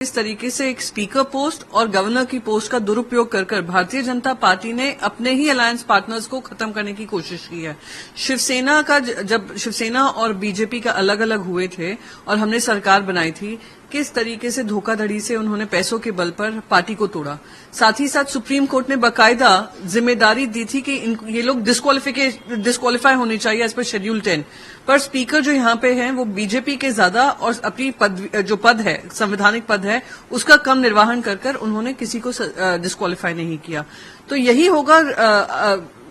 इस तरीके से एक स्पीकर पोस्ट और गवर्नर की पोस्ट का दुरुपयोग कर भारतीय जनता पार्टी ने अपने ही अलायंस पार्टनर्स को खत्म करने की कोशिश की है। शिवसेना का जब शिवसेना और बीजेपी का अलग अलग हुए थे और हमने सरकार बनाई थी, किस तरीके से धोखाधड़ी से उन्होंने पैसों के बल पर पार्टी को तोड़ा। साथ ही साथ सुप्रीम कोर्ट ने बाकायदा जिम्मेदारी दी थी कि ये लोग डिस्क्वालीफाई होने चाहिए एज पर शेड्यूल 10, पर स्पीकर जो यहाँ पे हैं वो बीजेपी के ज्यादा और अपनी जो पद है, संवैधानिक पद है, उसका कम निर्वहन कर उन्होंने किसी को डिस्क्वालीफाई नहीं किया। तो यही होगा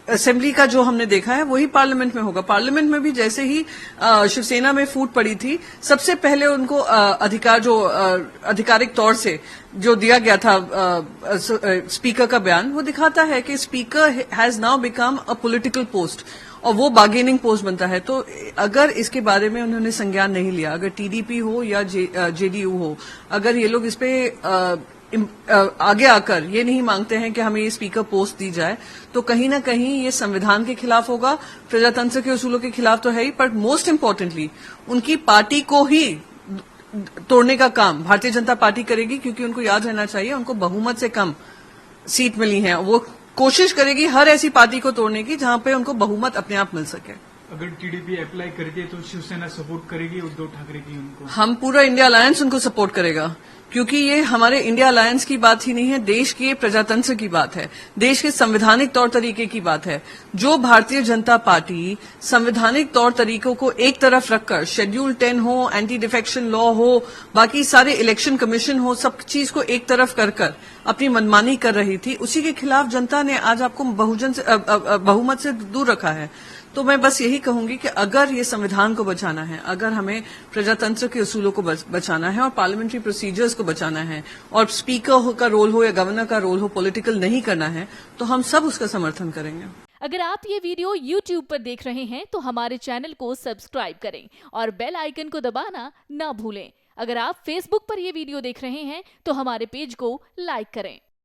असेंबली का जो हमने देखा है वही पार्लियामेंट में होगा। पार्लियामेंट में भी जैसे ही शिवसेना में फूट पड़ी थी, सबसे पहले उनको आधिकारिक तौर से जो दिया गया था स्पीकर का बयान, वो दिखाता है कि speaker has now become a political post और वो बार्गेनिंग पोस्ट बनता है। तो अगर इसके बारे में उन्होंने संज्ञान नहीं लिया, अगर टीडीपी हो या जेडीयू हो, अगर ये लोग इस पे आगे आकर ये नहीं मांगते हैं कि हमें ये स्पीकर पोस्ट दी जाए, तो कहीं ना कहीं ये संविधान के खिलाफ होगा, प्रजातंत्र के उसूलों के खिलाफ तो है ही, पर मोस्ट इम्पोर्टेंटली उनकी पार्टी को ही तोड़ने का काम भारतीय जनता पार्टी करेगी, क्योंकि उनको याद रहना चाहिए उनको बहुमत से कम सीट मिली है। वो कोशिश करेगी हर ऐसी पार्टी को तोड़ने की जहां पे उनको बहुमत अपने आप मिल सके। अगर टीडीपी अप्लाई करती है तो शिवसेना सपोर्ट करेगी उद्धव ठाकरे की उनको? हम पूरा इंडिया अलायंस उनको सपोर्ट करेगा, क्योंकि ये हमारे इंडिया अलायंस की बात ही नहीं है, देश के प्रजातंत्र की बात है, देश के संवैधानिक तौर तरीके की बात है। जो भारतीय जनता पार्टी संवैधानिक तौर तरीकों को एक तरफ रखकर, शेड्यूल 10 हो, एंटी डिफेक्शन लॉ हो, बाकी सारे इलेक्शन कमीशन हो, सब चीज को एक तरफ कर अपनी मनमानी कर रही थी, उसी के खिलाफ जनता ने आज आपको बहुमत से दूर रखा है। तो मैं बस यही कहूंगी कि अगर ये संविधान को बचाना है, अगर हमें प्रजातंत्र के उसूलों को बचाना है और पार्लियामेंट्री प्रोसीजर्स को बचाना है, और स्पीकर का रोल हो या गवर्नर का रोल हो पॉलिटिकल नहीं करना है, तो हम सब उसका समर्थन करेंगे। अगर आप ये वीडियो YouTube पर देख रहे हैं तो हमारे चैनल को सब्सक्राइब करें और बेल आइकन को दबाना ना भूलें। अगर आप Facebook पर ये वीडियो देख रहे हैं तो हमारे पेज को लाइक करें।